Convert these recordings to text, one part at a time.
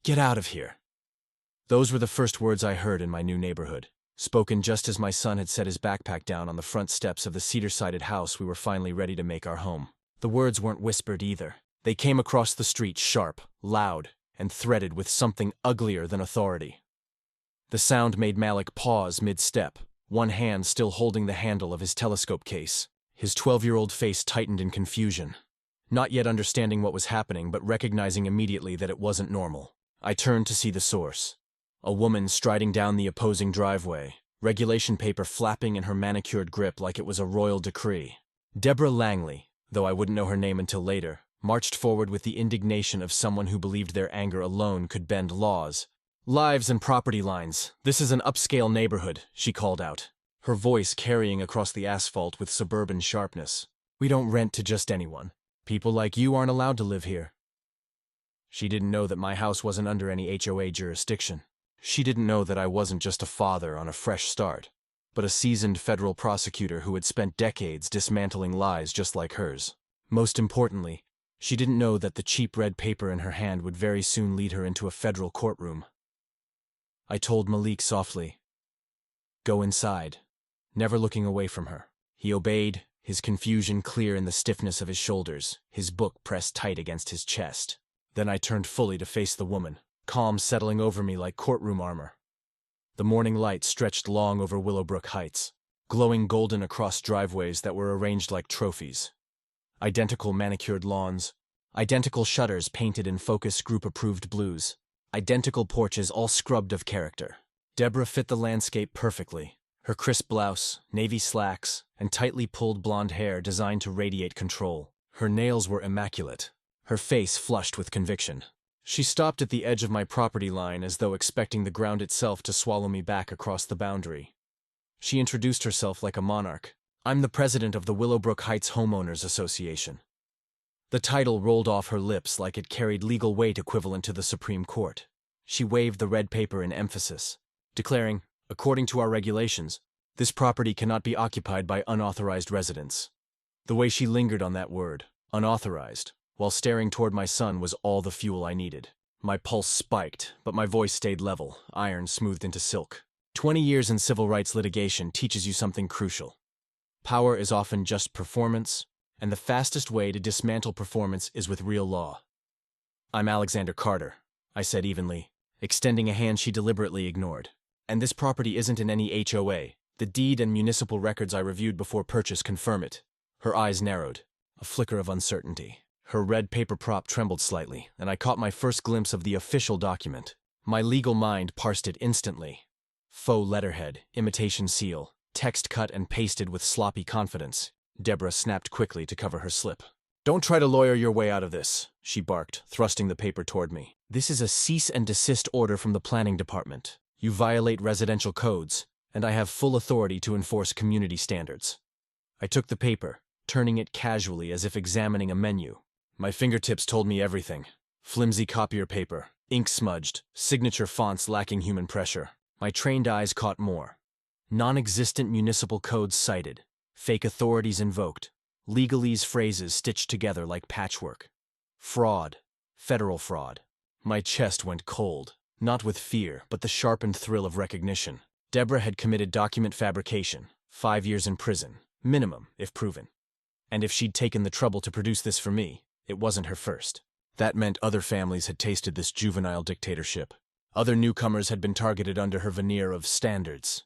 Get out of here. Those were the first words I heard in my new neighborhood, spoken just as my son had set his backpack down on the front steps of the cedar-sided house we were finally ready to make our home. The words weren't whispered either. They came across the street sharp, loud, and threaded with something uglier than authority. The sound made Malik pause mid-step, one hand still holding the handle of his telescope case. His 12-year-old face tightened in confusion, not yet understanding what was happening but recognizing immediately that it wasn't normal. I turned to see the source. A woman striding down the opposing driveway, regulation paper flapping in her manicured grip like it was a royal decree. Deborah Langley, though I wouldn't know her name until later, marched forward with the indignation of someone who believed their anger alone could bend laws. "Lives and property lines. This is an upscale neighborhood," she called out, her voice carrying across the asphalt with suburban sharpness. "We don't rent to just anyone. People like you aren't allowed to live here." She didn't know that my house wasn't under any HOA jurisdiction. She didn't know that I wasn't just a father on a fresh start, but a seasoned federal prosecutor who had spent decades dismantling lies just like hers. Most importantly, she didn't know that the cheap red paper in her hand would very soon lead her into a federal courtroom. I told Malik softly, "Go inside," never looking away from her. He obeyed, his confusion clear in the stiffness of his shoulders, his book pressed tight against his chest. Then I turned fully to face the woman, calm settling over me like courtroom armor. The morning light stretched long over Willowbrook Heights, glowing golden across driveways that were arranged like trophies. Identical manicured lawns, identical shutters painted in Focus Group-approved blues, identical porches all scrubbed of character. Deborah fit the landscape perfectly, her crisp blouse, navy slacks, and tightly pulled blonde hair designed to radiate control. Her nails were immaculate, her face flushed with conviction. She stopped at the edge of my property line as though expecting the ground itself to swallow me back across the boundary. She introduced herself like a monarch. "I'm the president of the Willowbrook Heights Homeowners Association." The title rolled off her lips like it carried legal weight equivalent to the Supreme Court. She waved the red paper in emphasis, declaring, "According to our regulations, this property cannot be occupied by unauthorized residents." The way she lingered on that word, unauthorized, while staring toward my son was all the fuel I needed. My pulse spiked, but my voice stayed level, iron smoothed into silk. 20 years in civil rights litigation teaches you something crucial. Power is often just performance, and the fastest way to dismantle performance is with real law. "I'm Alexander Carter," I said evenly, extending a hand she deliberately ignored. "And this property isn't in any HOA. The deed and municipal records I reviewed before purchase confirm it." Her eyes narrowed, a flicker of uncertainty. Her red paper prop trembled slightly, and I caught my first glimpse of the official document. My legal mind parsed it instantly. Faux letterhead, imitation seal, text cut and pasted with sloppy confidence. Deborah snapped quickly to cover her slip. "Don't try to lawyer your way out of this," she barked, thrusting the paper toward me. "This is a cease and desist order from the planning department. You violate residential codes, and I have full authority to enforce community standards." I took the paper, turning it casually as if examining a menu. My fingertips told me everything. Flimsy copier paper, ink smudged, signature fonts lacking human pressure. My trained eyes caught more. Non-existent municipal codes cited, fake authorities invoked, legalese phrases stitched together like patchwork. Fraud. Federal fraud. My chest went cold, not with fear, but the sharpened thrill of recognition. Deborah had committed document fabrication, 5 years in prison, minimum, if proven. And if she'd taken the trouble to produce this for me, it wasn't her first. That meant other families had tasted this juvenile dictatorship. Other newcomers had been targeted under her veneer of standards.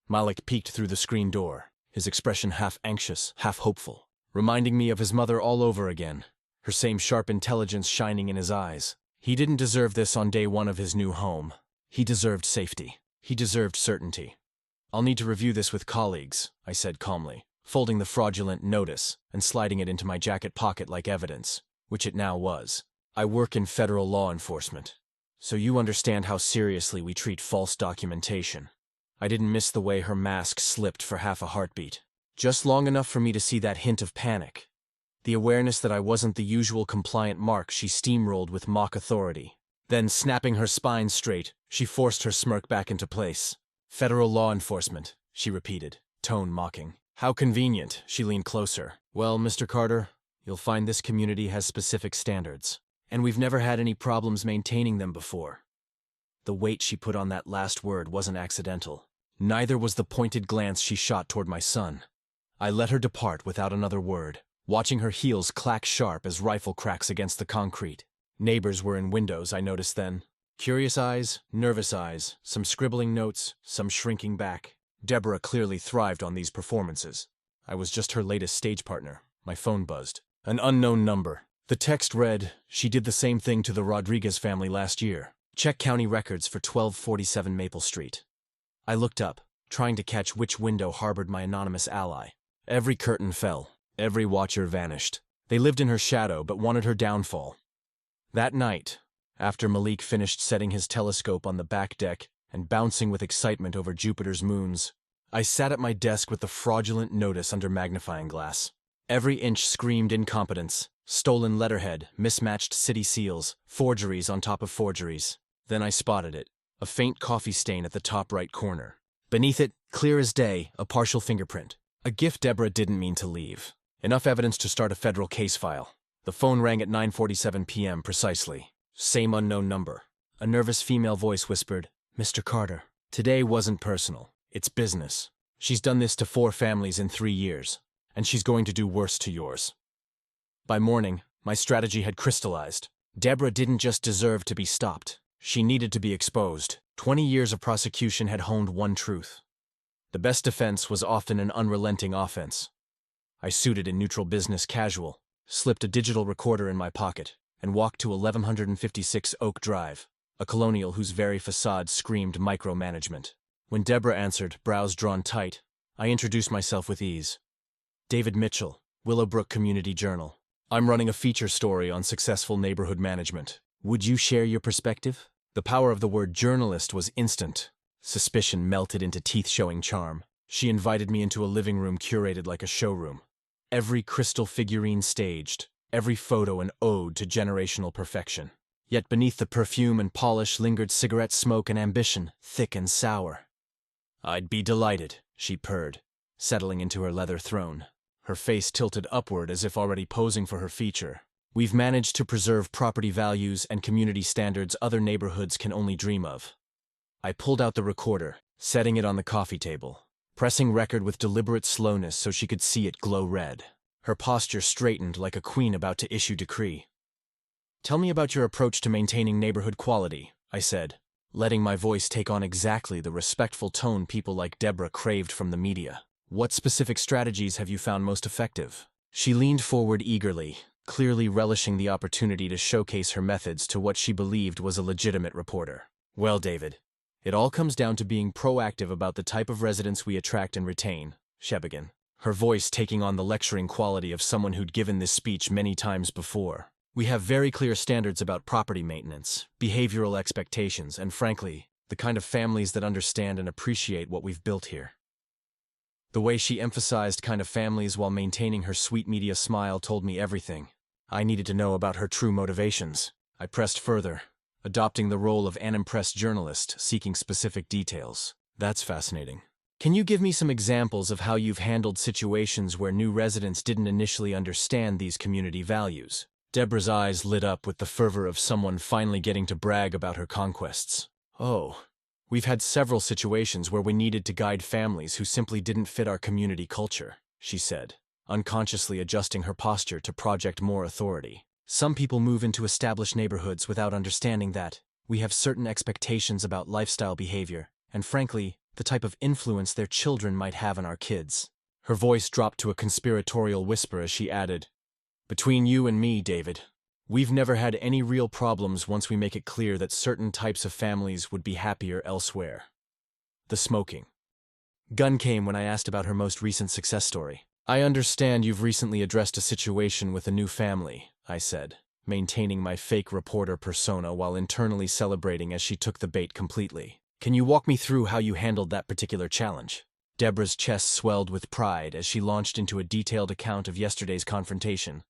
Malik peeked through the screen door, his expression half anxious, half hopeful, reminding me of his mother all over again, her same sharp intelligence shining in his eyes. He didn't deserve this on day one of his new home. He deserved safety. He deserved certainty. "I'll need to review this with colleagues," I said calmly, folding the fraudulent notice and sliding it into my jacket pocket like evidence, which it now was. "I work in federal law enforcement, so you understand how seriously we treat false documentation." I didn't miss the way her mask slipped for half a heartbeat, just long enough for me to see that hint of panic, the awareness that I wasn't the usual compliant mark she steamrolled with mock authority. Then, snapping her spine straight, she forced her smirk back into place. "Federal law enforcement," she repeated, tone mocking. "How convenient." She leaned closer. "Well, Mr. Carter, you'll find this community has specific standards. And we've never had any problems maintaining them before. The weight she put on that last word wasn't accidental. Neither was the pointed glance she shot toward my son. I let her depart without another word, watching her heels clack sharp as rifle cracks against the concrete. Neighbors were in windows, I noticed then. Curious eyes, nervous eyes, some scribbling notes, some shrinking back. Deborah clearly thrived on these performances. I was just her latest stage partner. My phone buzzed. An unknown number. The text read, "She did the same thing to the Rodriguez family last year. Check county records for 1247 Maple Street." I looked up, trying to catch which window harbored my anonymous ally. Every curtain fell. Every watcher vanished. They lived in her shadow but wanted her downfall. That night, after Malik finished setting his telescope on the back deck and bouncing with excitement over Jupiter's moons, I sat at my desk with the fraudulent notice under magnifying glass. Every inch screamed incompetence, stolen letterhead, mismatched city seals, forgeries on top of forgeries. Then I spotted it, a faint coffee stain at the top right corner. Beneath it, clear as day, a partial fingerprint. A gift Deborah didn't mean to leave. Enough evidence to start a federal case file. The phone rang at 9:47 p.m. precisely. Same unknown number. A nervous female voice whispered, "Mr. Carter, today wasn't personal. It's business. She's done this to 4 families in 3 years, and she's going to do worse to yours." By morning, my strategy had crystallized. Deborah didn't just deserve to be stopped. She needed to be exposed. 20 years of prosecution had honed one truth. The best defense was often an unrelenting offense. I suited in neutral business casual, slipped a digital recorder in my pocket, and walked to 1156 Oak Drive, a colonial whose very facade screamed micromanagement. When Deborah answered, brows drawn tight, I introduced myself with ease. David Mitchell, Willowbrook Community Journal. I'm running a feature story on successful neighborhood management. Would you share your perspective? The power of the word journalist was instant. Suspicion melted into teeth-showing charm. She invited me into a living room curated like a showroom. Every crystal figurine staged, every photo an ode to generational perfection. Yet beneath the perfume and polish lingered cigarette smoke and ambition, thick and sour. "I'd be delighted," she purred, settling into her leather throne. Her face tilted upward as if already posing for her feature. "We've managed to preserve property values and community standards other neighborhoods can only dream of." I pulled out the recorder, setting it on the coffee table, pressing record with deliberate slowness so she could see it glow red. Her posture straightened like a queen about to issue decree. "Tell me about your approach to maintaining neighborhood quality," I said, letting my voice take on exactly the respectful tone people like Deborah craved from the media. "What specific strategies have you found most effective?" She leaned forward eagerly, clearly relishing the opportunity to showcase her methods to what she believed was a legitimate reporter. "Well, David, it all comes down to being proactive about the type of residents we attract and retain," she began, her voice taking on the lecturing quality of someone who'd given this speech many times before. "We have very clear standards about property maintenance, behavioral expectations, and frankly, the kind of families that understand and appreciate what we've built here." The way she emphasized kind of families while maintaining her sweet media smile told me everything. I needed to know about her true motivations. I pressed further, adopting the role of an impressed journalist, seeking specific details. "That's fascinating. Can you give me some examples of how you've handled situations where new residents didn't initially understand these community values?" Deborah's eyes lit up with the fervor of someone finally getting to brag about her conquests. "Oh, we've had several situations where we needed to guide families who simply didn't fit our community culture," she said, unconsciously adjusting her posture to project more authority. "Some people move into established neighborhoods without understanding that we have certain expectations about lifestyle behavior, and frankly, the type of influence their children might have on our kids." Her voice dropped to a conspiratorial whisper as she added, "Between you and me, David, we've never had any real problems once we make it clear that certain types of families would be happier elsewhere." The smoking gun came when I asked about her most recent success story. "I understand you've recently addressed a situation with a new family," I said, maintaining my fake reporter persona while internally celebrating as she took the bait completely. "Can you walk me through how you handled that particular challenge?" Deborah's chest swelled with pride as she launched into a detailed account of yesterday's confrontation,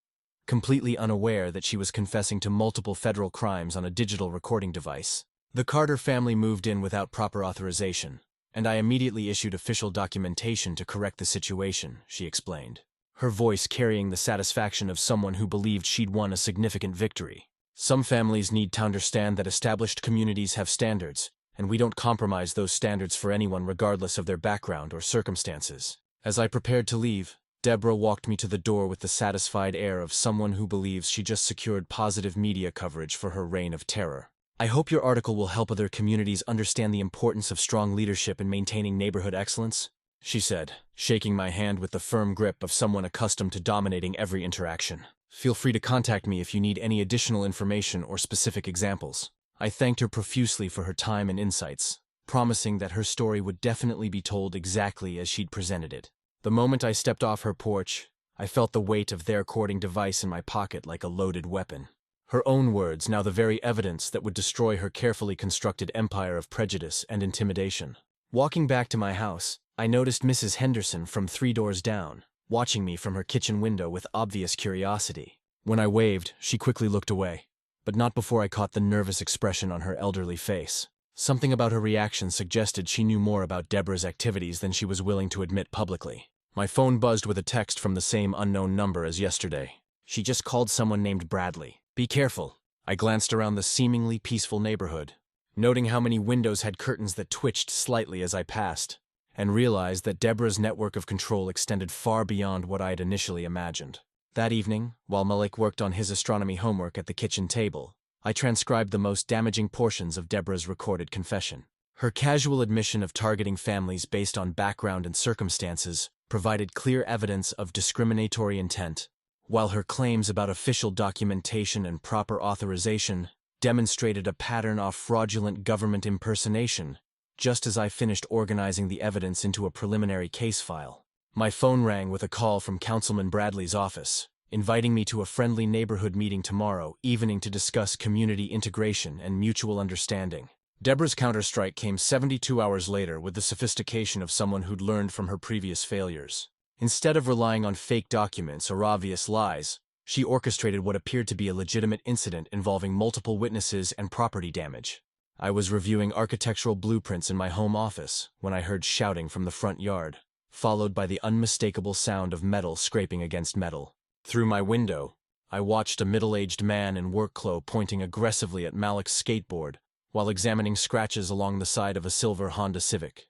completely unaware that she was confessing to multiple federal crimes on a digital recording device. "The Carter family moved in without proper authorization, and I immediately issued official documentation to correct the situation," she explained, her voice carrying the satisfaction of someone who believed she'd won a significant victory. Some families need to understand that established communities have standards, and we don't compromise those standards for anyone regardless of their background or circumstances. As I prepared to leave, Deborah walked me to the door with the satisfied air of someone who believes she just secured positive media coverage for her reign of terror. I hope your article will help other communities understand the importance of strong leadership in maintaining neighborhood excellence, she said, shaking my hand with the firm grip of someone accustomed to dominating every interaction. Feel free to contact me if you need any additional information or specific examples. I thanked her profusely for her time and insights, promising that her story would definitely be told exactly as she'd presented it. The moment I stepped off her porch, I felt the weight of their recording device in my pocket like a loaded weapon. Her own words, now the very evidence that would destroy her carefully constructed empire of prejudice and intimidation. Walking back to my house, I noticed Mrs. Henderson from 3 doors down, watching me from her kitchen window with obvious curiosity. When I waved, she quickly looked away, but not before I caught the nervous expression on her elderly face. Something about her reaction suggested she knew more about Deborah's activities than she was willing to admit publicly. My phone buzzed with a text from the same unknown number as yesterday. She just called someone named Bradley. Be careful. I glanced around the seemingly peaceful neighborhood, noting how many windows had curtains that twitched slightly as I passed, and realized that Deborah's network of control extended far beyond what I had initially imagined. That evening, while Malik worked on his astronomy homework at the kitchen table, I transcribed the most damaging portions of Deborah's recorded confession. Her casual admission of targeting families based on background and circumstances provided clear evidence of discriminatory intent, while her claims about official documentation and proper authorization demonstrated a pattern of fraudulent government impersonation. Just as I finished organizing the evidence into a preliminary case file, my phone rang with a call from Councilman Bradley's office, inviting me to a friendly neighborhood meeting tomorrow evening to discuss community integration and mutual understanding. Deborah's counterstrike came 72 hours later with the sophistication of someone who'd learned from her previous failures. Instead of relying on fake documents or obvious lies, she orchestrated what appeared to be a legitimate incident involving multiple witnesses and property damage. I was reviewing architectural blueprints in my home office when I heard shouting from the front yard, followed by the unmistakable sound of metal scraping against metal. Through my window, I watched a middle-aged man in work clothes pointing aggressively at Malik's skateboard while examining scratches along the side of a silver Honda Civic.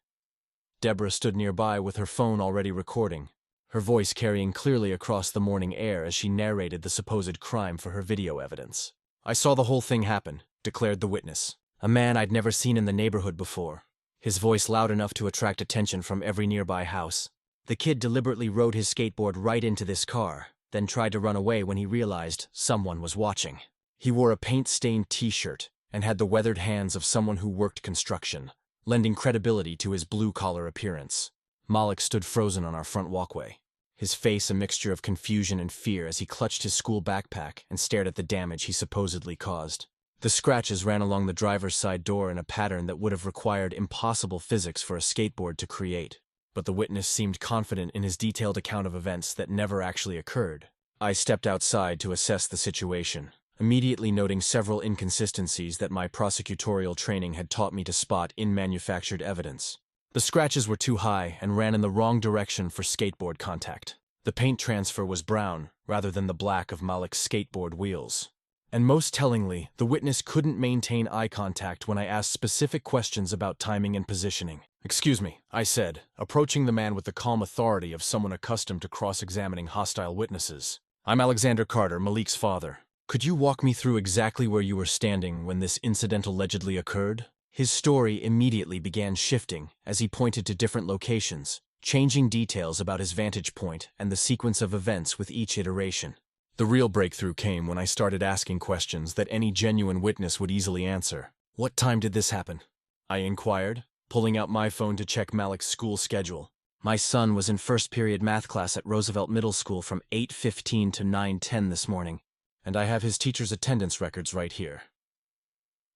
Deborah stood nearby with her phone already recording, her voice carrying clearly across the morning air as she narrated the supposed crime for her video evidence. I saw the whole thing happen, declared the witness. A man I'd never seen in the neighborhood before, his voice loud enough to attract attention from every nearby house. The kid deliberately rode his skateboard right into this car, then tried to run away when he realized someone was watching. He wore a paint-stained t-shirt and had the weathered hands of someone who worked construction, lending credibility to his blue-collar appearance. Malik stood frozen on our front walkway, his face a mixture of confusion and fear as he clutched his school backpack and stared at the damage he supposedly caused. The scratches ran along the driver's side door in a pattern that would have required impossible physics for a skateboard to create, but the witness seemed confident in his detailed account of events that never actually occurred. I stepped outside to assess the situation, immediately noting several inconsistencies that my prosecutorial training had taught me to spot in manufactured evidence. The scratches were too high and ran in the wrong direction for skateboard contact. The paint transfer was brown rather than the black of Malik's skateboard wheels. And most tellingly, the witness couldn't maintain eye contact when I asked specific questions about timing and positioning. "Excuse me," I said, approaching the man with the calm authority of someone accustomed to cross-examining hostile witnesses. "I'm Alexander Carter, Malik's father. Could you walk me through exactly where you were standing when this incident allegedly occurred?" His story immediately began shifting as he pointed to different locations, changing details about his vantage point and the sequence of events with each iteration. The real breakthrough came when I started asking questions that any genuine witness would easily answer. "What time did this happen?" I inquired, pulling out my phone to check Malik's school schedule. "My son was in first period math class at Roosevelt Middle School from 8:15 to 9:10 this morning, and I have his teacher's attendance records right here."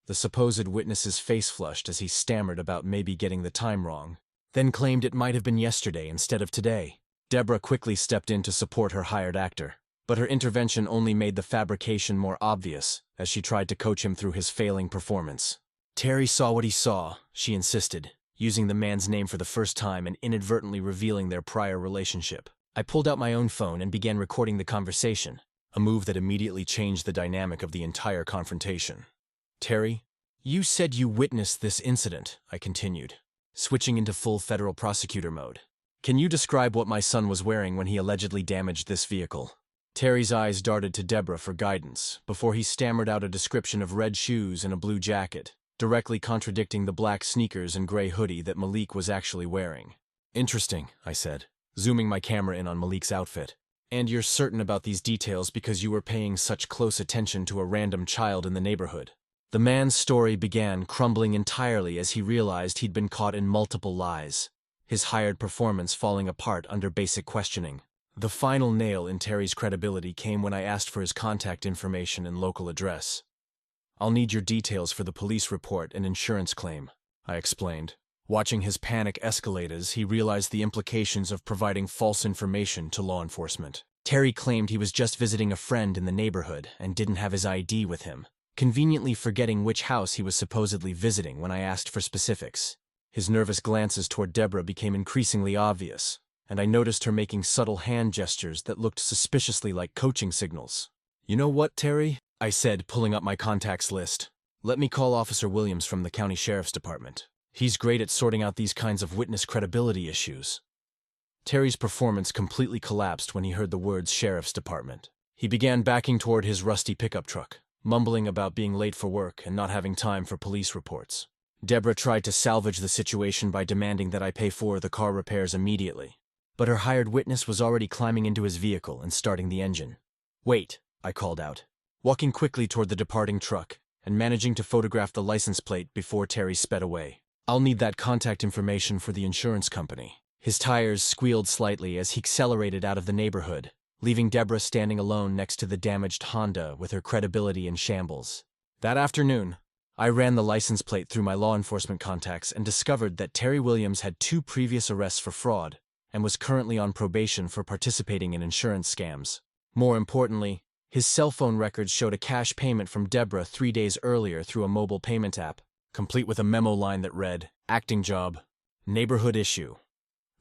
The supposed witness's face flushed as he stammered about maybe getting the time wrong, then claimed it might have been yesterday instead of today. Deborah quickly stepped in to support her hired actor, but her intervention only made the fabrication more obvious as she tried to coach him through his failing performance. "Terry saw what he saw," she insisted, using the man's name for the first time and inadvertently revealing their prior relationship. I pulled out my own phone and began recording the conversation, a move that immediately changed the dynamic of the entire confrontation. "Terry, you said you witnessed this incident," I continued, switching into full federal prosecutor mode. "Can you describe what my son was wearing when he allegedly damaged this vehicle?" Terry's eyes darted to Deborah for guidance before he stammered out a description of red shoes and a blue jacket, directly contradicting the black sneakers and gray hoodie that Malik was actually wearing. "Interesting," I said, zooming my camera in on Malik's outfit. "And you're certain about these details because you were paying such close attention to a random child in the neighborhood." The man's story began crumbling entirely as he realized he'd been caught in multiple lies, his hired performance falling apart under basic questioning. The final nail in Terry's credibility came when I asked for his contact information and local address. "I'll need your details for the police report and insurance claim," I explained. Watching his panic escalate as he realized the implications of providing false information to law enforcement. Terry claimed he was just visiting a friend in the neighborhood and didn't have his ID with him, conveniently forgetting which house he was supposedly visiting when I asked for specifics. His nervous glances toward Deborah became increasingly obvious, and I noticed her making subtle hand gestures that looked suspiciously like coaching signals. "You know what, Terry?" I said, pulling up my contacts list. "Let me call Officer Williams from the County Sheriff's Department. He's great at sorting out these kinds of witness credibility issues." Terry's performance completely collapsed when he heard the words Sheriff's Department. He began backing toward his rusty pickup truck, mumbling about being late for work and not having time for police reports. Deborah tried to salvage the situation by demanding that I pay for the car repairs immediately, but her hired witness was already climbing into his vehicle and starting the engine. "Wait," I called out, walking quickly toward the departing truck and managing to photograph the license plate before Terry sped away. "I'll need that contact information for the insurance company." His tires squealed slightly as he accelerated out of the neighborhood, leaving Deborah standing alone next to the damaged Honda with her credibility in shambles. That afternoon, I ran the license plate through my law enforcement contacts and discovered that Terry Williams had 2 previous arrests for fraud and was currently on probation for participating in insurance scams. More importantly, his cell phone records showed a cash payment from Deborah 3 days earlier through a mobile payment app, complete with a memo line that read, "Acting job, neighborhood issue."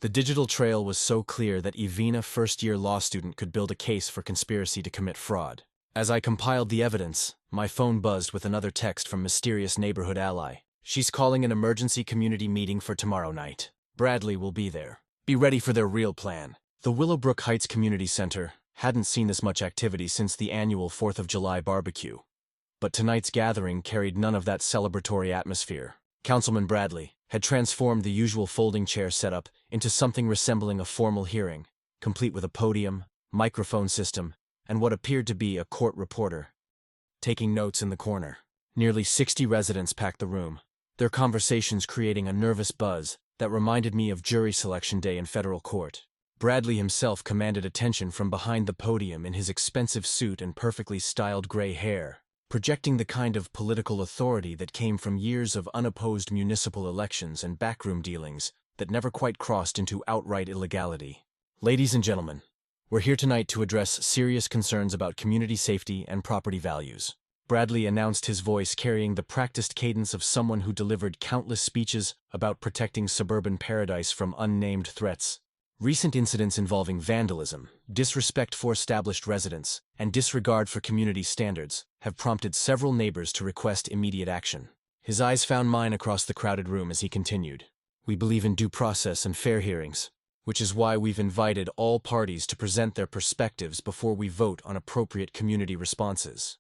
The digital trail was so clear that Evina, first-year law student, could build a case for conspiracy to commit fraud. As I compiled the evidence, my phone buzzed with another text from mysterious neighborhood ally. "She's calling an emergency community meeting for tomorrow night. Bradley will be there. Be ready for their real plan." The Willowbrook Heights Community Center hadn't seen this much activity since the annual 4th of July barbecue. But tonight's gathering carried none of that celebratory atmosphere. Councilman Bradley had transformed the usual folding chair setup into something resembling a formal hearing, complete with a podium, microphone system, and what appeared to be a court reporter taking notes in the corner. Nearly 60 residents packed the room, their conversations creating a nervous buzz that reminded me of jury selection day in federal court. Bradley himself commanded attention from behind the podium in his expensive suit and perfectly styled gray hair, projecting the kind of political authority that came from years of unopposed municipal elections and backroom dealings that never quite crossed into outright illegality. "Ladies and gentlemen, we're here tonight to address serious concerns about community safety and property values." Bradley announced, his voice carrying the practiced cadence of someone who delivered countless speeches about protecting suburban paradise from unnamed threats. "Recent incidents involving vandalism, disrespect for established residents, and disregard for community standards have prompted several neighbors to request immediate action." His eyes found mine across the crowded room as he continued. "We believe in due process and fair hearings, which is why we've invited all parties to present their perspectives before we vote on appropriate community responses."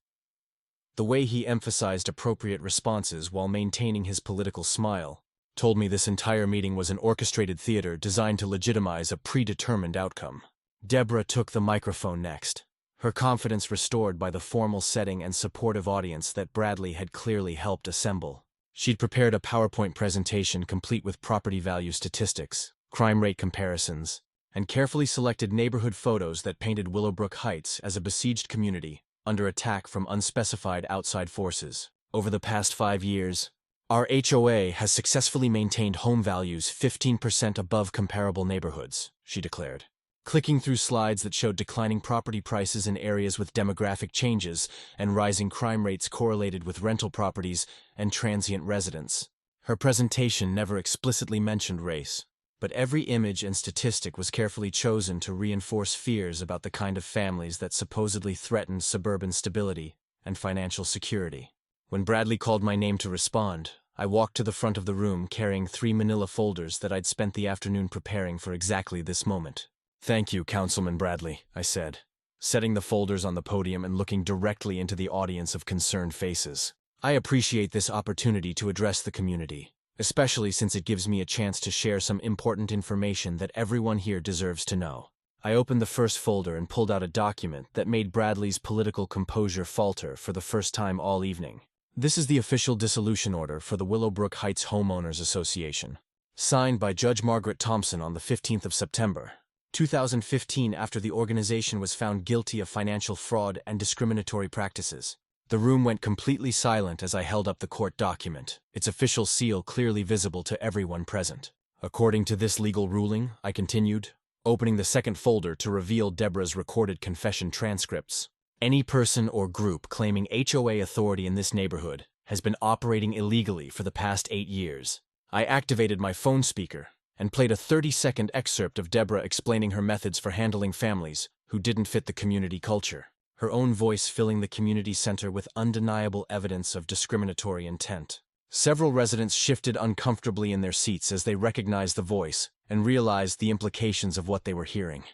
The way he emphasized appropriate responses while maintaining his political smile told me this entire meeting was an orchestrated theater designed to legitimize a predetermined outcome. Deborah took the microphone next, her confidence restored by the formal setting and supportive audience that Bradley had clearly helped assemble. She'd prepared a PowerPoint presentation complete with property value statistics, crime rate comparisons, and carefully selected neighborhood photos that painted Willowbrook Heights as a besieged community under attack from unspecified outside forces. "Over the past 5 years, our HOA has successfully maintained home values 15% above comparable neighborhoods," she declared, clicking through slides that showed declining property prices in areas with demographic changes and rising crime rates correlated with rental properties and transient residents. Her presentation never explicitly mentioned race, But every image and statistic was carefully chosen to reinforce fears about the kind of families that supposedly threatened suburban stability and financial security. When Bradley called my name to respond, I walked to the front of the room carrying 3 manila folders that I'd spent the afternoon preparing for exactly this moment. "Thank you, Councilman Bradley," I said, setting the folders on the podium and looking directly into the audience of concerned faces. "I appreciate this opportunity to address the community, especially since it gives me a chance to share some important information that everyone here deserves to know." I opened the first folder and pulled out a document that made Bradley's political composure falter for the first time all evening. This is the official dissolution order for the Willowbrook Heights Homeowners Association, signed by Judge Margaret Thompson on the 15th of September, 2015, after the organization was found guilty of financial fraud and discriminatory practices. The room went completely silent as I held up the court document, its official seal clearly visible to everyone present. "According to this legal ruling," I continued, opening the second folder to reveal Deborah's recorded confession transcripts, "any person or group claiming HOA authority in this neighborhood has been operating illegally for the past 8 years. I activated my phone speaker and played a 30-second excerpt of Deborah explaining her methods for handling families who didn't fit the community culture, her own voice filling the community center with undeniable evidence of discriminatory intent. Several residents shifted uncomfortably in their seats as they recognized the voice and realized the implications of what they were hearing.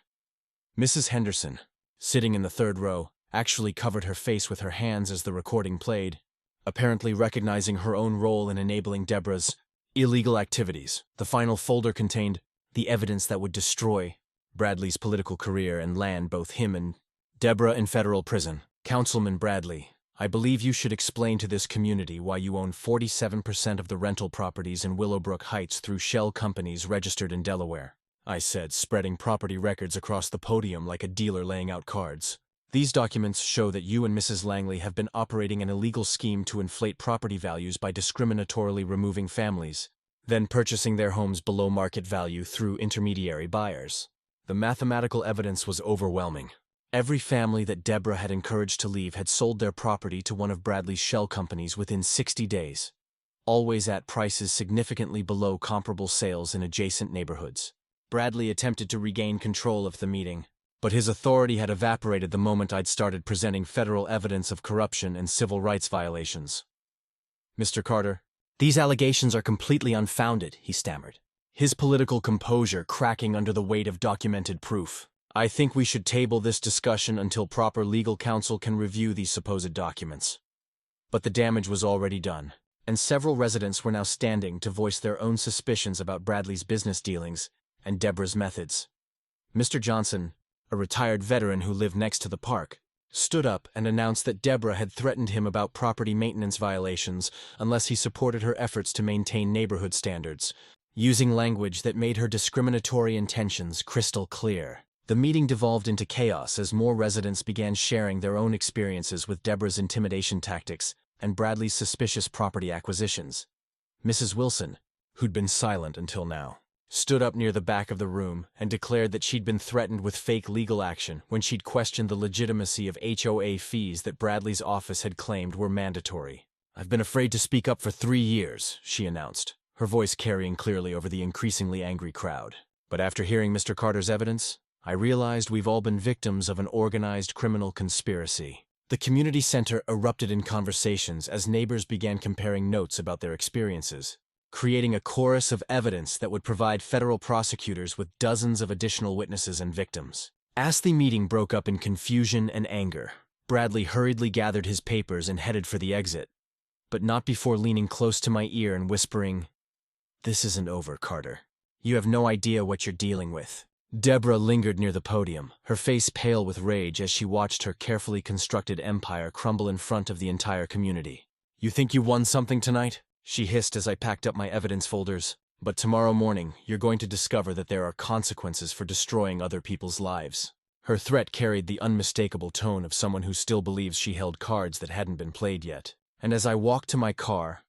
Mrs. Henderson, sitting in the third row, actually covered her face with her hands as the recording played, apparently recognizing her own role in enabling Deborah's illegal activities. The final folder contained the evidence that would destroy Bradley's political career and land both him and Deborah in federal prison. "Councilman Bradley, I believe you should explain to this community why you own 47% of the rental properties in Willowbrook Heights through shell companies registered in Delaware," I said, spreading property records across the podium like a dealer laying out cards. "These documents show that you and Mrs. Langley have been operating an illegal scheme to inflate property values by discriminatorily removing families, then purchasing their homes below market value through intermediary buyers." The mathematical evidence was overwhelming. Every family that Deborah had encouraged to leave had sold their property to one of Bradley's shell companies within 60 days, always at prices significantly below comparable sales in adjacent neighborhoods. Bradley attempted to regain control of the meeting, but his authority had evaporated the moment I'd started presenting federal evidence of corruption and civil rights violations. "Mr. Carter, these allegations are completely unfounded," he stammered, his political composure cracking under the weight of documented proof. "I think we should table this discussion until proper legal counsel can review these supposed documents." But the damage was already done, and several residents were now standing to voice their own suspicions about Bradley's business dealings and Deborah's methods. Mr. Johnson, a retired veteran who lived next to the park, stood up and announced that Deborah had threatened him about property maintenance violations unless he supported her efforts to maintain neighborhood standards, using language that made her discriminatory intentions crystal clear. The meeting devolved into chaos as more residents began sharing their own experiences with Deborah's intimidation tactics and Bradley's suspicious property acquisitions. Mrs. Wilson, who'd been silent until now, stood up near the back of the room and declared that she'd been threatened with fake legal action when she'd questioned the legitimacy of HOA fees that Bradley's office had claimed were mandatory. "I've been afraid to speak up for 3 years, she announced, her voice carrying clearly over the increasingly angry crowd. "But after hearing Mr. Carter's evidence, I realized we've all been victims of an organized criminal conspiracy." The community center erupted in conversations as neighbors began comparing notes about their experiences, creating a chorus of evidence that would provide federal prosecutors with dozens of additional witnesses and victims. As the meeting broke up in confusion and anger, Bradley hurriedly gathered his papers and headed for the exit, but not before leaning close to my ear and whispering, "This isn't over, Carter. You have no idea what you're dealing with." Deborah lingered near the podium, her face pale with rage as she watched her carefully constructed empire crumble in front of the entire community. "You think you won something tonight?" she hissed as I packed up my evidence folders. "But tomorrow morning, you're going to discover that there are consequences for destroying other people's lives." Her threat carried the unmistakable tone of someone who still believes she held cards that hadn't been played yet. And as I walked to my car,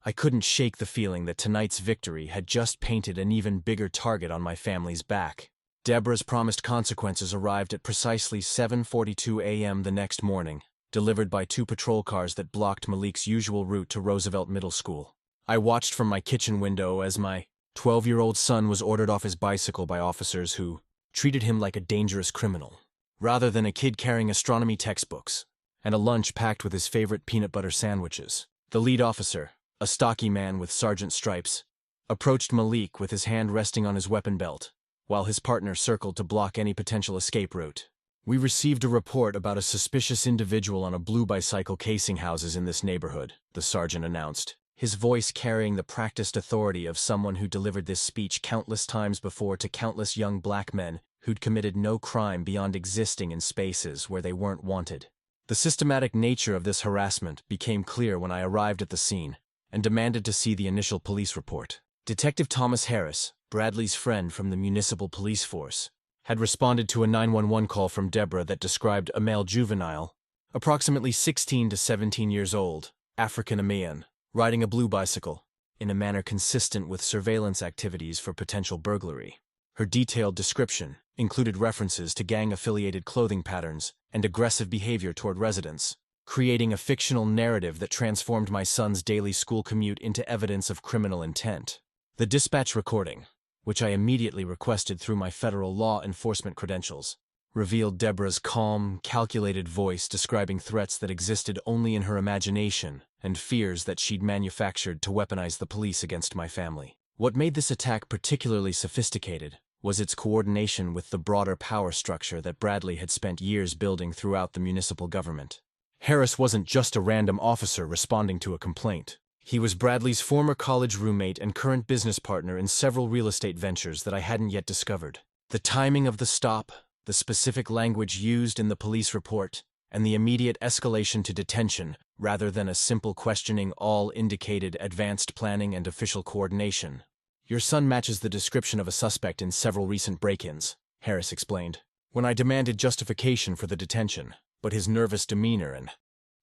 I couldn't shake the feeling that tonight's victory had just painted an even bigger target on my family's back. Deborah's promised consequences arrived at precisely 7:42 a.m. the next morning, delivered by 2 patrol cars that blocked Malik's usual route to Roosevelt Middle School. I watched from my kitchen window as my 12-year-old son was ordered off his bicycle by officers who treated him like a dangerous criminal, rather than a kid carrying astronomy textbooks and a lunch packed with his favorite peanut butter sandwiches. The lead officer, a stocky man with sergeant stripes, approached Malik with his hand resting on his weapon belt, while his partner circled to block any potential escape route. "We received a report about a suspicious individual on a blue bicycle casing houses in this neighborhood," the sergeant announced, his voice carrying the practiced authority of someone who delivered this speech countless times before to countless young black men who'd committed no crime beyond existing in spaces where they weren't wanted. The systematic nature of this harassment became clear when I arrived at the scene and demanded to see the initial police report. Detective Thomas Harris, Bradley's friend from the municipal police force, had responded to a 911 call from Deborah that described a male juvenile, approximately 16 to 17 years old, African-American, riding a blue bicycle, in a manner consistent with surveillance activities for potential burglary. Her detailed description included references to gang-affiliated clothing patterns and aggressive behavior toward residents, creating a fictional narrative that transformed my son's daily school commute into evidence of criminal intent. The dispatch recording, which I immediately requested through my federal law enforcement credentials, revealed Deborah's calm, calculated voice describing threats that existed only in her imagination and fears that she'd manufactured to weaponize the police against my family. What made this attack particularly sophisticated was its coordination with the broader power structure that Bradley had spent years building throughout the municipal government. Harris wasn't just a random officer responding to a complaint. He was Bradley's former college roommate and current business partner in several real estate ventures that I hadn't yet discovered. The timing of the stop, the specific language used in the police report, and the immediate escalation to detention, rather than a simple questioning, all indicated advanced planning and official coordination. "Your son matches the description of a suspect in several recent break-ins," Harris explained, when I demanded justification for the detention, but his nervous demeanor and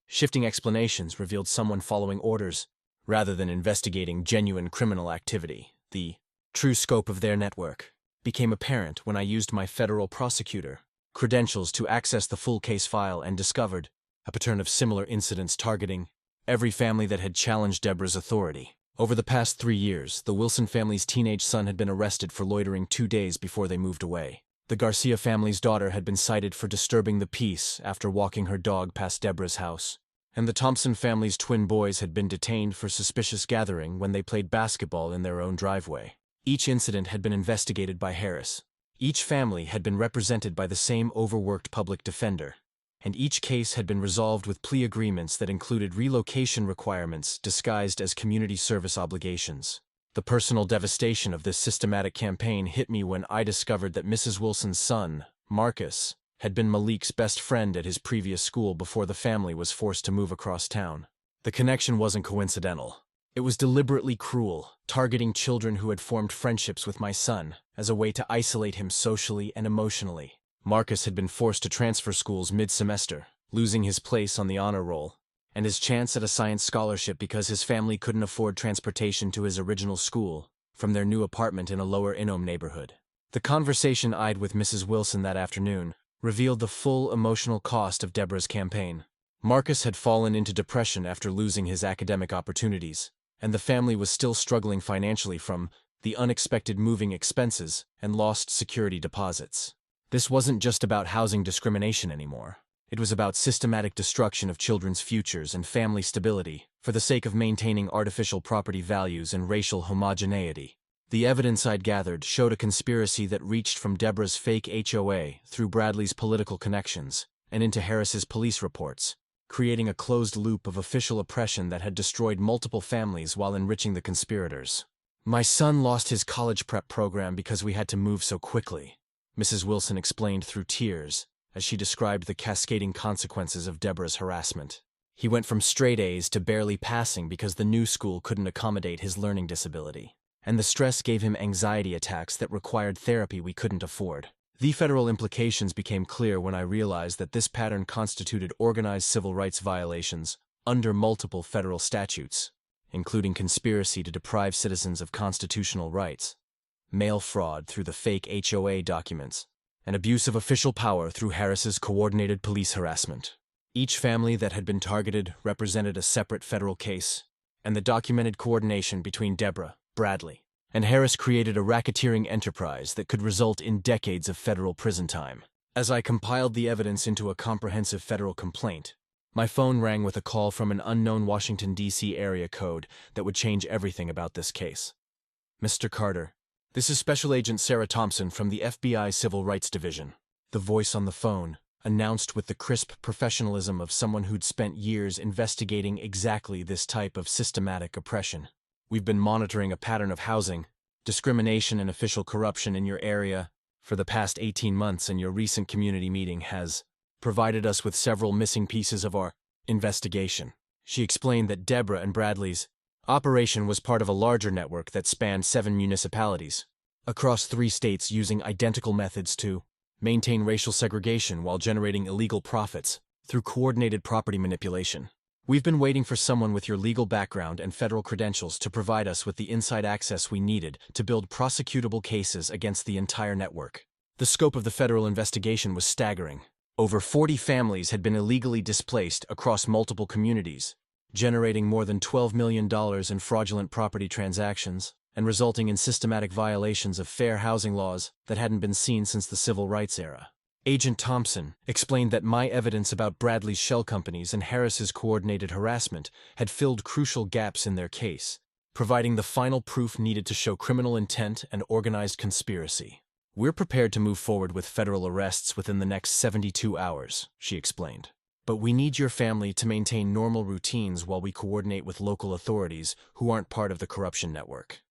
shifting explanations revealed someone following orders rather than investigating genuine criminal activity. The true scope of their network became apparent when I used my federal prosecutor credentials to access the full case file and discovered a pattern of similar incidents targeting every family that had challenged Deborah's authority. Over the past 3 years, the Wilson family's teenage son had been arrested for loitering 2 days before they moved away. The Garcia family's daughter had been cited for disturbing the peace after walking her dog past Deborah's house, and the Thompson family's twin boys had been detained for suspicious gathering when they played basketball in their own driveway. Each incident had been investigated by Harris. Each family had been represented by the same overworked public defender, and each case had been resolved with plea agreements that included relocation requirements disguised as community service obligations. The personal devastation of this systematic campaign hit me when I discovered that Mrs. Wilson's son, Marcus, had been Malik's best friend at his previous school before the family was forced to move across town. The connection wasn't coincidental. It was deliberately cruel, targeting children who had formed friendships with my son as a way to isolate him socially and emotionally. Marcus had been forced to transfer schools mid-semester, losing his place on the honor roll and his chance at a science scholarship because his family couldn't afford transportation to his original school from their new apartment in a lower Inham neighborhood. The conversation I'd with Mrs. Wilson that afternoon revealed the full emotional cost of Deborah's campaign. Marcus had fallen into depression after losing his academic opportunities, and the family was still struggling financially from the unexpected moving expenses and lost security deposits. This wasn't just about housing discrimination anymore. It was about systematic destruction of children's futures and family stability for the sake of maintaining artificial property values and racial homogeneity. The evidence I'd gathered showed a conspiracy that reached from Deborah's fake HOA through Bradley's political connections and into Harris's police reports, creating a closed loop of official oppression that had destroyed multiple families while enriching the conspirators. "My son lost his college prep program because we had to move so quickly," Mrs. Wilson explained through tears as she described the cascading consequences of Deborah's harassment. "He went from straight A's to barely passing because the new school couldn't accommodate his learning disability, and the stress gave him anxiety attacks that required therapy we couldn't afford." The federal implications became clear when I realized that this pattern constituted organized civil rights violations under multiple federal statutes, including conspiracy to deprive citizens of constitutional rights, mail fraud through the fake HOA documents, and abuse of official power through Harris's coordinated police harassment. Each family that had been targeted represented a separate federal case, and the documented coordination between Deborah, Bradley, and Harris created a racketeering enterprise that could result in decades of federal prison time. As I compiled the evidence into a comprehensive federal complaint, my phone rang with a call from an unknown Washington, D.C. area code that would change everything about this case. "Mr. Carter, this is Special Agent Sarah Thompson from the FBI Civil Rights Division." The voice on the phone announced with the crisp professionalism of someone who'd spent years investigating exactly this type of systematic oppression. "We've been monitoring a pattern of housing, discrimination and official corruption in your area for the past 18 months, and your recent community meeting has provided us with several missing pieces of our investigation." She explained that Deborah and Bradley's operation was part of a larger network that spanned 7 municipalities across 3 states, using identical methods to maintain racial segregation while generating illegal profits through coordinated property manipulation. "We've been waiting for someone with your legal background and federal credentials to provide us with the inside access we needed to build prosecutable cases against the entire network." The scope of the federal investigation was staggering. Over 40 families had been illegally displaced across multiple communities, generating more than $12 million in fraudulent property transactions and resulting in systematic violations of fair housing laws that hadn't been seen since the civil rights era. Agent Thompson explained that my evidence about Bradley's shell companies and Harris's coordinated harassment had filled crucial gaps in their case, providing the final proof needed to show criminal intent and organized conspiracy. "We're prepared to move forward with federal arrests within the next 72 hours, she explained. "But we need your family to maintain normal routines while we coordinate with local authorities who aren't part of the corruption network."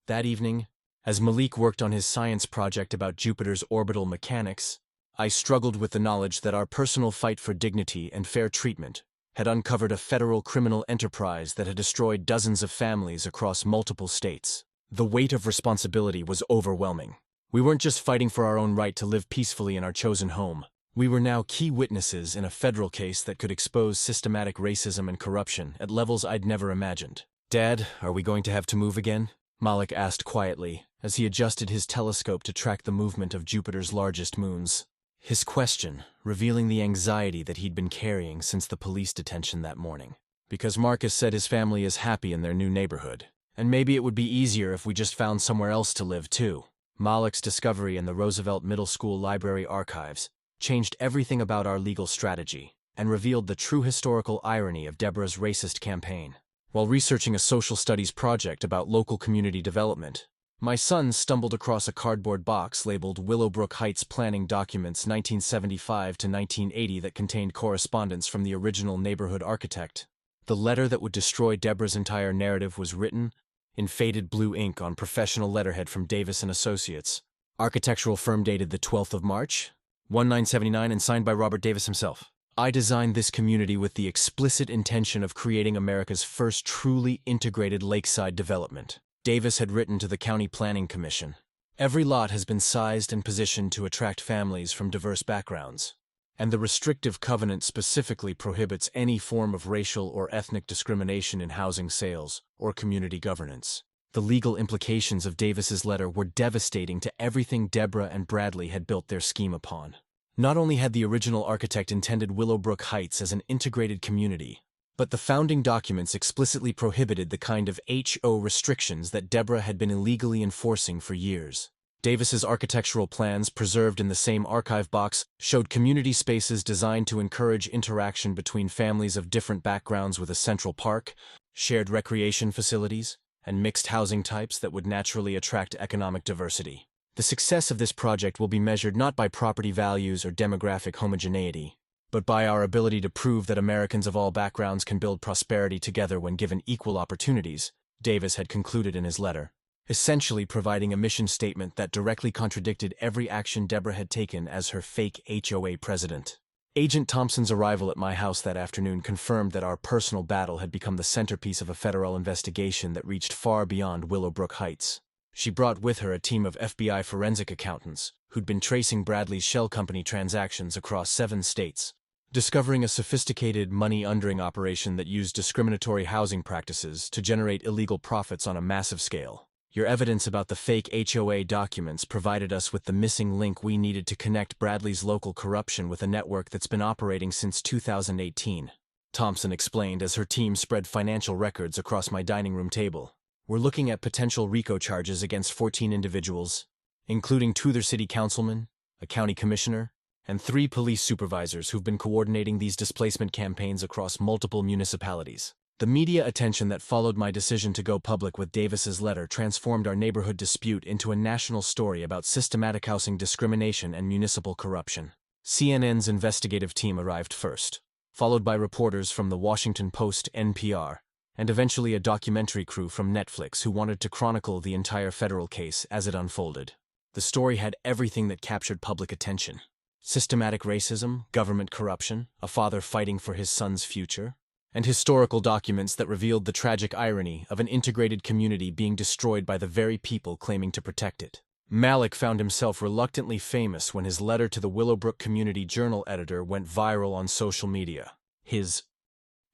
That evening, as Malik worked on his science project about Jupiter's orbital mechanics, I struggled with the knowledge that our personal fight for dignity and fair treatment had uncovered a federal criminal enterprise that had destroyed dozens of families across multiple states. The weight of responsibility was overwhelming. We weren't just fighting for our own right to live peacefully in our chosen home. We were now key witnesses in a federal case that could expose systematic racism and corruption at levels I'd never imagined. "Dad, are we going to have to move again?" Malik asked quietly, as he adjusted his telescope to track the movement of Jupiter's largest moons. His question revealing the anxiety that he'd been carrying since the police detention that morning. "Because Marcus said his family is happy in their new neighborhood, and maybe it would be easier if we just found somewhere else to live too." Malik's discovery in the Roosevelt Middle School library archives changed everything about our legal strategy and revealed the true historical irony of Deborah's racist campaign. While researching a social studies project about local community development, my son stumbled across a cardboard box labeled Willowbrook Heights Planning Documents 1975 to 1980 that contained correspondence from the original neighborhood architect. The letter that would destroy Deborah's entire narrative was written in faded blue ink on professional letterhead from Davis & Associates, architectural firm, dated the 12th of March, 1979, and signed by Robert Davis himself. "I designed this community with the explicit intention of creating America's first truly integrated lakeside development," Davis had written to the County Planning Commission. "Every lot has been sized and positioned to attract families from diverse backgrounds, and the restrictive covenant specifically prohibits any form of racial or ethnic discrimination in housing sales or community governance." The legal implications of Davis's letter were devastating to everything Deborah and Bradley had built their scheme upon. Not only had the original architect intended Willowbrook Heights as an integrated community, but the founding documents explicitly prohibited the kind of HO restrictions that Deborah had been illegally enforcing for years. Davis's architectural plans, preserved in the same archive box, showed community spaces designed to encourage interaction between families of different backgrounds, with a central park, shared recreation facilities, and mixed housing types that would naturally attract economic diversity. The success of this project will be measured not by property values or demographic homogeneity, but by our ability to prove that Americans of all backgrounds can build prosperity together when given equal opportunities, Davis had concluded in his letter, essentially providing a mission statement that directly contradicted every action Deborah had taken as her fake HOA president. Agent Thompson's arrival at my house that afternoon confirmed that our personal battle had become the centerpiece of a federal investigation that reached far beyond Willowbrook Heights. She brought with her a team of FBI forensic accountants who'd been tracing Bradley's shell company transactions across 7 states, discovering a sophisticated money-laundering operation that used discriminatory housing practices to generate illegal profits on a massive scale. "Your evidence about the fake HOA documents provided us with the missing link we needed to connect Bradley's local corruption with a network that's been operating since 2018, Thompson explained as her team spread financial records across my dining room table. we're looking at potential RICO charges against 14 individuals, including 2 other city councilmen, a county commissioner, and 3 police supervisors who've been coordinating these displacement campaigns across multiple municipalities. The media attention that followed my decision to go public with Davis's letter transformed our neighborhood dispute into a national story about systematic housing discrimination and municipal corruption. CNN's investigative team arrived first, followed by reporters from the Washington Post, NPR, and eventually a documentary crew from Netflix who wanted to chronicle the entire federal case as it unfolded. The story had everything that captured public attention: systematic racism, government corruption, a father fighting for his son's future, and historical documents that revealed the tragic irony of an integrated community being destroyed by the very people claiming to protect it. Malik found himself reluctantly famous when his letter to the Willowbrook Community Journal editor went viral on social media, his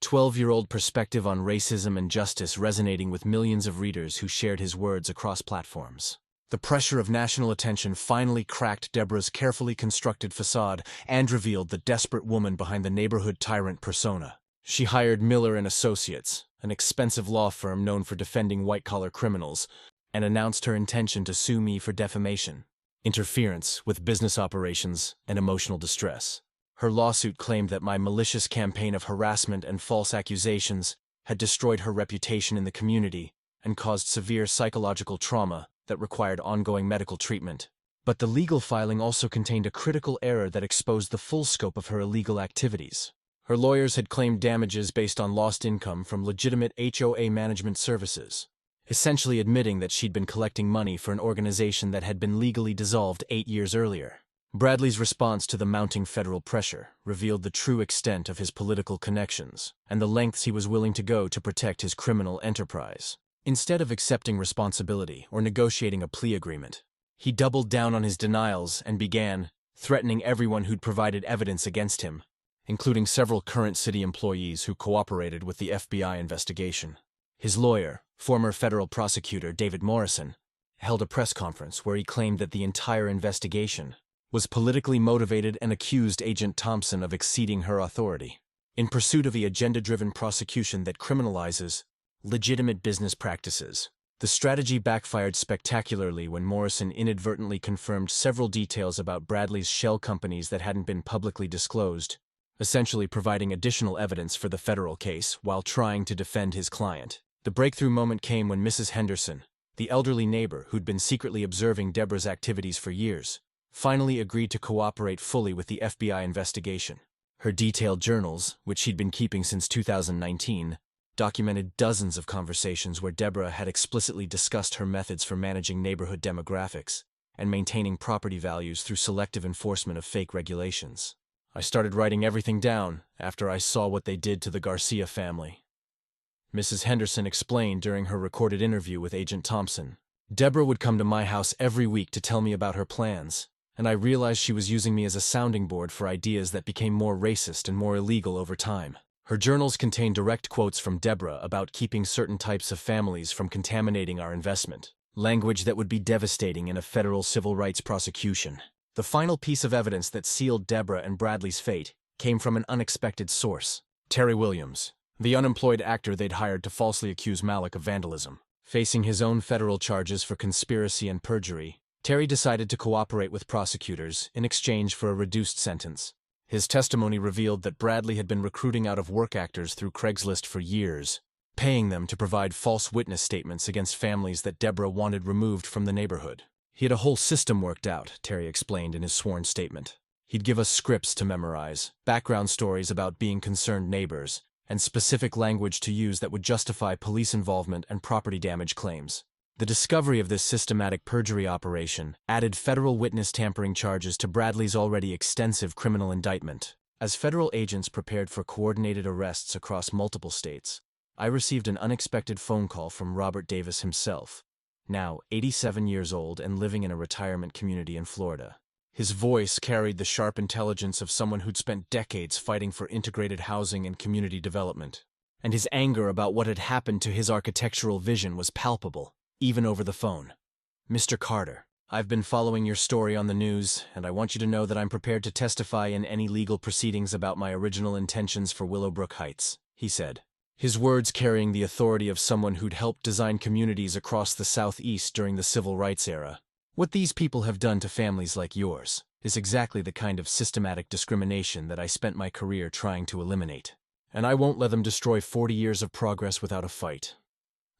12-year-old perspective on racism and justice resonating with millions of readers who shared his words across platforms. The pressure of national attention finally cracked Deborah's carefully constructed facade and revealed the desperate woman behind the neighborhood tyrant persona. She hired Miller and Associates, an expensive law firm known for defending white-collar criminals, and announced her intention to sue me for defamation, interference with business operations, and emotional distress. Her lawsuit claimed that my malicious campaign of harassment and false accusations had destroyed her reputation in the community and caused severe psychological trauma that required ongoing medical treatment. But the legal filing also contained a critical error that exposed the full scope of her illegal activities. Her lawyers had claimed damages based on lost income from legitimate HOA management services, essentially admitting that she'd been collecting money for an organization that had been legally dissolved 8 years earlier. Bradley's response to the mounting federal pressure revealed the true extent of his political connections and the lengths he was willing to go to protect his criminal enterprise. Instead of accepting responsibility or negotiating a plea agreement, he doubled down on his denials and began threatening everyone who'd provided evidence against him, including several current city employees who cooperated with the FBI investigation. His lawyer, former federal prosecutor David Morrison, held a press conference where he claimed that the entire investigation was politically motivated and accused Agent Thompson of exceeding her authority in pursuit of the agenda-driven prosecution that criminalizes legitimate business practices. The strategy backfired spectacularly when Morrison inadvertently confirmed several details about Bradley's shell companies that hadn't been publicly disclosed, essentially providing additional evidence for the federal case while trying to defend his client. The breakthrough moment came when Mrs. Henderson, the elderly neighbor who'd been secretly observing Deborah's activities for years, finally agreed to cooperate fully with the FBI investigation. Her detailed journals, which she'd been keeping since 2019, documented dozens of conversations where Deborah had explicitly discussed her methods for managing neighborhood demographics and maintaining property values through selective enforcement of fake regulations. I started writing everything down after I saw what they did to the Garcia family. Mrs. Henderson explained during her recorded interview with Agent Thompson. Deborah would come to my house every week to tell me about her plans, and I realized she was using me as a sounding board for ideas that became more racist and more illegal over time. Her journals contain direct quotes from Deborah about keeping certain types of families from contaminating our investment, language that would be devastating in a federal civil rights prosecution. The final piece of evidence that sealed Deborah and Bradley's fate came from an unexpected source: Terry Williams, the unemployed actor they'd hired to falsely accuse Malik of vandalism. Facing his own federal charges for conspiracy and perjury, Terry decided to cooperate with prosecutors in exchange for a reduced sentence. His testimony revealed that Bradley had been recruiting out-of-work actors through Craigslist for years, paying them to provide false witness statements against families that Deborah wanted removed from the neighborhood. He had a whole system worked out, Terry explained in his sworn statement. He'd give us scripts to memorize, background stories about being concerned neighbors, and specific language to use that would justify police involvement and property damage claims. The discovery of this systematic perjury operation added federal witness tampering charges to Bradley's already extensive criminal indictment. As federal agents prepared for coordinated arrests across multiple states, I received an unexpected phone call from Robert Davis himself, now 87 years old and living in a retirement community in Florida. His voice carried the sharp intelligence of someone who'd spent decades fighting for integrated housing and community development, and his anger about what had happened to his architectural vision was palpable, even over the phone. "Mr. Carter, I've been following your story on the news, and I want you to know that I'm prepared to testify in any legal proceedings about my original intentions for Willowbrook Heights," he said. his words carrying the authority of someone who'd helped design communities across the Southeast during the Civil Rights era. What these people have done to families like yours is exactly the kind of systematic discrimination that I spent my career trying to eliminate. And I won't let them destroy 40 years of progress without a fight.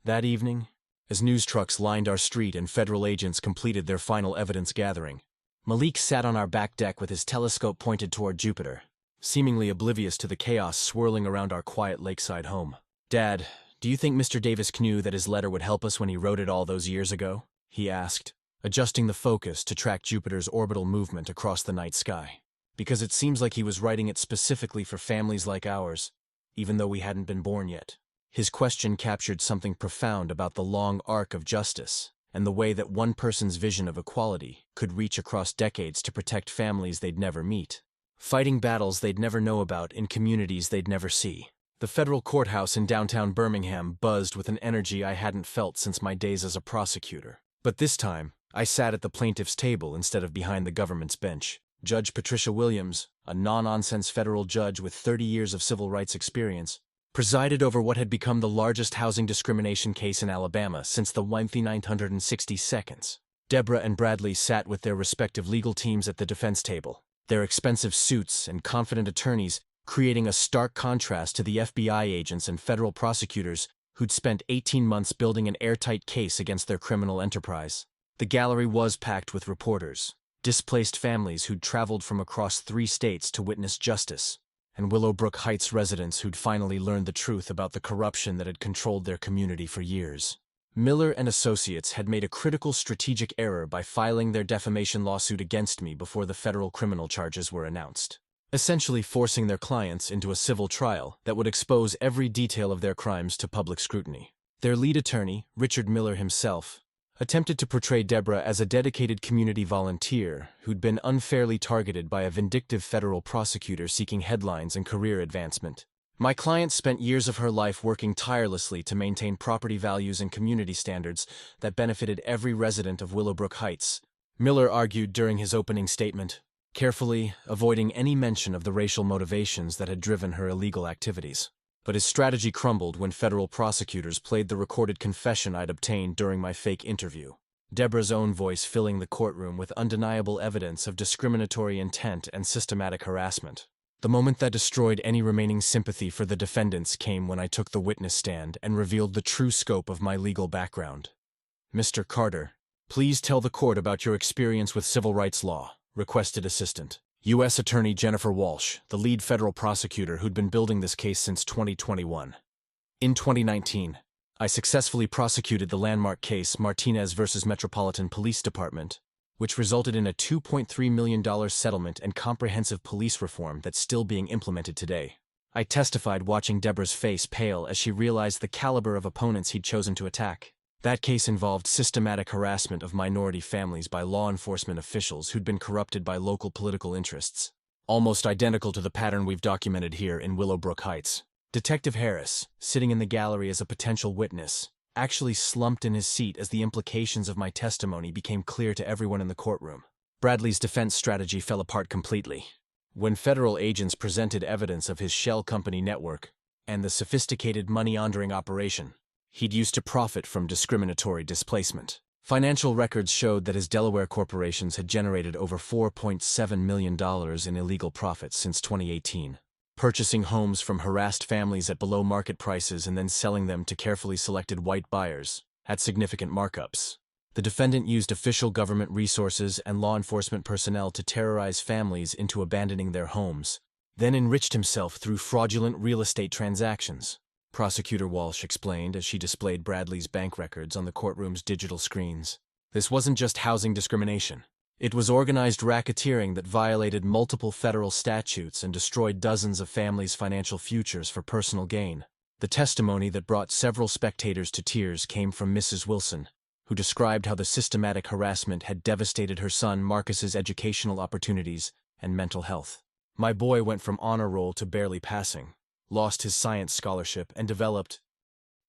That evening, as news trucks lined our street and federal agents completed their final evidence gathering, Malik sat on our back deck with his telescope pointed toward Jupiter, seemingly oblivious to the chaos swirling around our quiet lakeside home. "Dad, do you think Mr. Davis knew that his letter would help us when he wrote it all those years ago?" he asked, adjusting the focus to track Jupiter's orbital movement across the night sky. "Because it seems like he was writing it specifically for families like ours, even though we hadn't been born yet." His question captured something profound about the long arc of justice and the way that one person's vision of equality could reach across decades to protect families they'd never meet, fighting battles they'd never know about in communities they'd never see. The federal courthouse in downtown Birmingham buzzed with an energy I hadn't felt since my days as a prosecutor. But this time, I sat at the plaintiff's table instead of behind the government's bench. Judge Patricia Williams, a no-nonsense federal judge with 30 years of civil rights experience, presided over what had become the largest housing discrimination case in Alabama since the 1960s. Deborah and Bradley sat with their respective legal teams at the defense table, their expensive suits and confident attorneys creating a stark contrast to the FBI agents and federal prosecutors who'd spent 18 months building an airtight case against their criminal enterprise. The gallery was packed with reporters, displaced families who'd traveled from across 3 states to witness justice, and Willowbrook Heights residents who'd finally learned the truth about the corruption that had controlled their community for years. Miller and Associates had made a critical strategic error by filing their defamation lawsuit against me before the federal criminal charges were announced, essentially forcing their clients into a civil trial that would expose every detail of their crimes to public scrutiny. Their lead attorney, Richard Miller himself, attempted to portray Deborah as a dedicated community volunteer who'd been unfairly targeted by a vindictive federal prosecutor seeking headlines and career advancement. My client spent years of her life working tirelessly to maintain property values and community standards that benefited every resident of Willowbrook Heights, Miller argued during his opening statement, carefully avoiding any mention of the racial motivations that had driven her illegal activities. But his strategy crumbled when federal prosecutors played the recorded confession I'd obtained during my fake interview, Deborah's own voice filling the courtroom with undeniable evidence of discriminatory intent and systematic harassment. The moment that destroyed any remaining sympathy for the defendants came when I took the witness stand and revealed the true scope of my legal background. "Mr. Carter, please tell the court about your experience with civil rights law," requested Assistant U.S. Attorney Jennifer Walsh, the lead federal prosecutor who'd been building this case since 2021. In 2019, I successfully prosecuted the landmark case Martinez v. Metropolitan Police Department, which resulted in a $2.3 million settlement and comprehensive police reform that's still being implemented today. I testified watching Deborah's face pale as she realized the caliber of opponents he'd chosen to attack. That case involved systematic harassment of minority families by law enforcement officials who'd been corrupted by local political interests, almost identical to the pattern we've documented here in Willowbrook Heights. Detective Harris, sitting in the gallery as a potential witness, actually slumped in his seat as the implications of my testimony became clear to everyone in the courtroom. Bradley's defense strategy fell apart completely. When federal agents presented evidence of his shell company network and the sophisticated money-laundering operation he'd used to profit from discriminatory displacement, financial records showed that his Delaware corporations had generated over $4.7 million in illegal profits since 2018, purchasing homes from harassed families at below-market prices and then selling them to carefully selected white buyers at significant markups. The defendant used official government resources and law enforcement personnel to terrorize families into abandoning their homes, then enriched himself through fraudulent real estate transactions, Prosecutor Walsh explained as she displayed Bradley's bank records on the courtroom's digital screens. This wasn't just housing discrimination. It was organized racketeering that violated multiple federal statutes and destroyed dozens of families' financial futures for personal gain. The testimony that brought several spectators to tears came from Mrs. Wilson, who described how the systematic harassment had devastated her son Marcus's educational opportunities and mental health. "My boy went from honor roll to barely passing, lost his science scholarship, and developed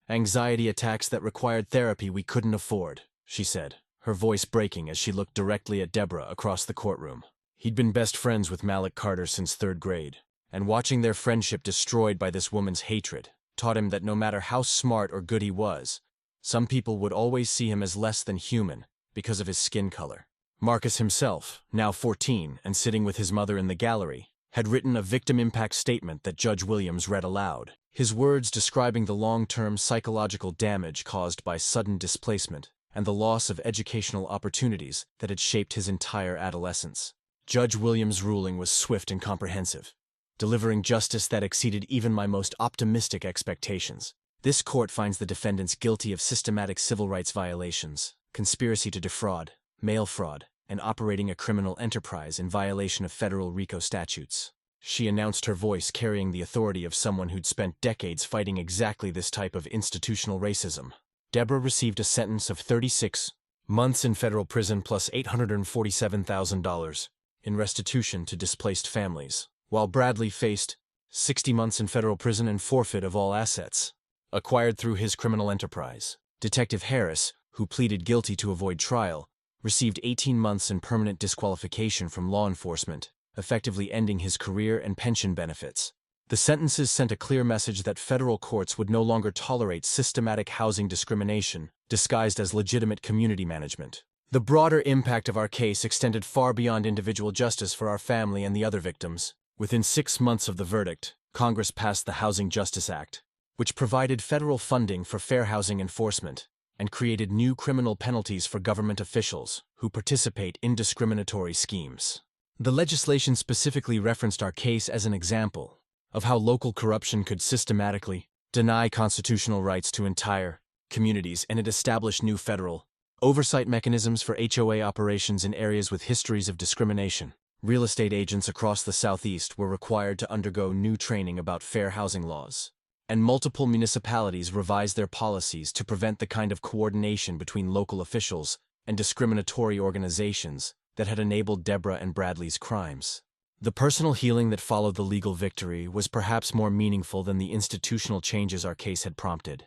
anxiety attacks that required therapy we couldn't afford," she said, her voice breaking as she looked directly at Deborah across the courtroom. He'd been best friends with Malik Carter since 3rd grade, and watching their friendship destroyed by this woman's hatred taught him that no matter how smart or good he was, some people would always see him as less than human because of his skin color. Marcus himself, now 14 and sitting with his mother in the gallery, had written a victim impact statement that Judge Williams read aloud, his words describing the long-term psychological damage caused by sudden displacement and the loss of educational opportunities that had shaped his entire adolescence. Judge Williams' ruling was swift and comprehensive, delivering justice that exceeded even my most optimistic expectations. This court finds the defendants guilty of systematic civil rights violations, conspiracy to defraud, mail fraud, and operating a criminal enterprise in violation of federal RICO statutes. She announced, her voice carrying the authority of someone who'd spent decades fighting exactly this type of institutional racism. Deborah received a sentence of 36 months in federal prison plus $847,000 in restitution to displaced families, while Bradley faced 60 months in federal prison and forfeit of all assets acquired through his criminal enterprise. Detective Harris, who pleaded guilty to avoid trial, received 18 months in permanent disqualification from law enforcement, effectively ending his career and pension benefits. The sentences sent a clear message that federal courts would no longer tolerate systematic housing discrimination disguised as legitimate community management. The broader impact of our case extended far beyond individual justice for our family and the other victims. Within 6 months of the verdict, Congress passed the Housing Justice Act, which provided federal funding for fair housing enforcement and created new criminal penalties for government officials who participate in discriminatory schemes. The legislation specifically referenced our case as an example of how local corruption could systematically deny constitutional rights to entire communities, and it established new federal oversight mechanisms for HOA operations in areas with histories of discrimination. Real estate agents across the Southeast were required to undergo new training about fair housing laws, and multiple municipalities revised their policies to prevent the kind of coordination between local officials and discriminatory organizations that had enabled Deborah and Bradley's crimes. The personal healing that followed the legal victory was perhaps more meaningful than the institutional changes our case had prompted.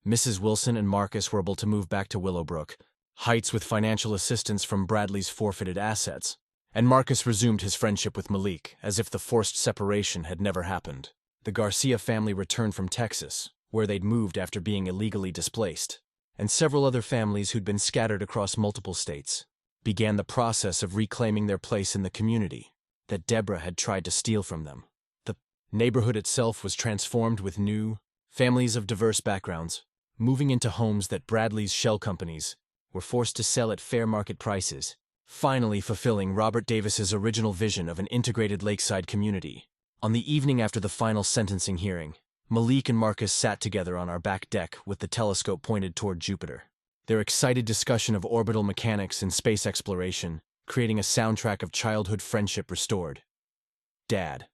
Mrs. Wilson and Marcus were able to move back to Willowbrook Heights with financial assistance from Bradley's forfeited assets, and Marcus resumed his friendship with Malik as if the forced separation had never happened. The Garcia family returned from Texas, where they'd moved after being illegally displaced, and several other families who'd been scattered across multiple states began the process of reclaiming their place in the community that Deborah had tried to steal from them. The neighborhood itself was transformed with new families of diverse backgrounds, moving into homes that Bradley's shell companies were forced to sell at fair market prices, finally fulfilling Robert Davis's original vision of an integrated lakeside community. On the evening after the final sentencing hearing, Malik and Marcus sat together on our back deck with the telescope pointed toward Jupiter. Their excited discussion of orbital mechanics and space exploration, creating a soundtrack of childhood friendship restored. Dad.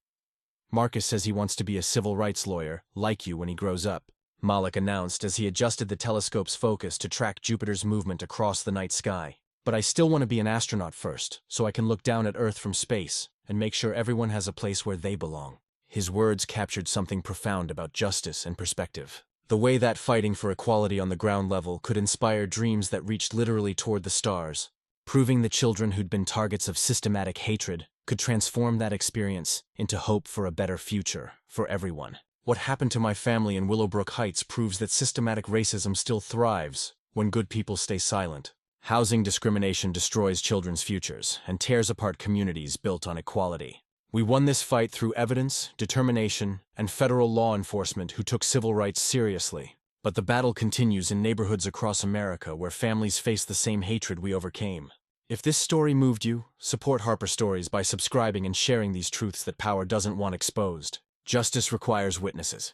Marcus says he wants to be a civil rights lawyer, like you, when he grows up, Malik announced as he adjusted the telescope's focus to track Jupiter's movement across the night sky. But I still want to be an astronaut first, so I can look down at Earth from space and make sure everyone has a place where they belong. His words captured something profound about justice and perspective. The way that fighting for equality on the ground level could inspire dreams that reached literally toward the stars, proving the children who'd been targets of systematic hatred could transform that experience into hope for a better future for everyone. What happened to my family in Willowbrook Heights proves that systematic racism still thrives when good people stay silent. Housing discrimination destroys children's futures and tears apart communities built on equality. We won this fight through evidence, determination, and federal law enforcement who took civil rights seriously. But the battle continues in neighborhoods across America where families face the same hatred we overcame. If this story moved you, support Harper Stories by subscribing and sharing these truths that power doesn't want exposed. Justice requires witnesses.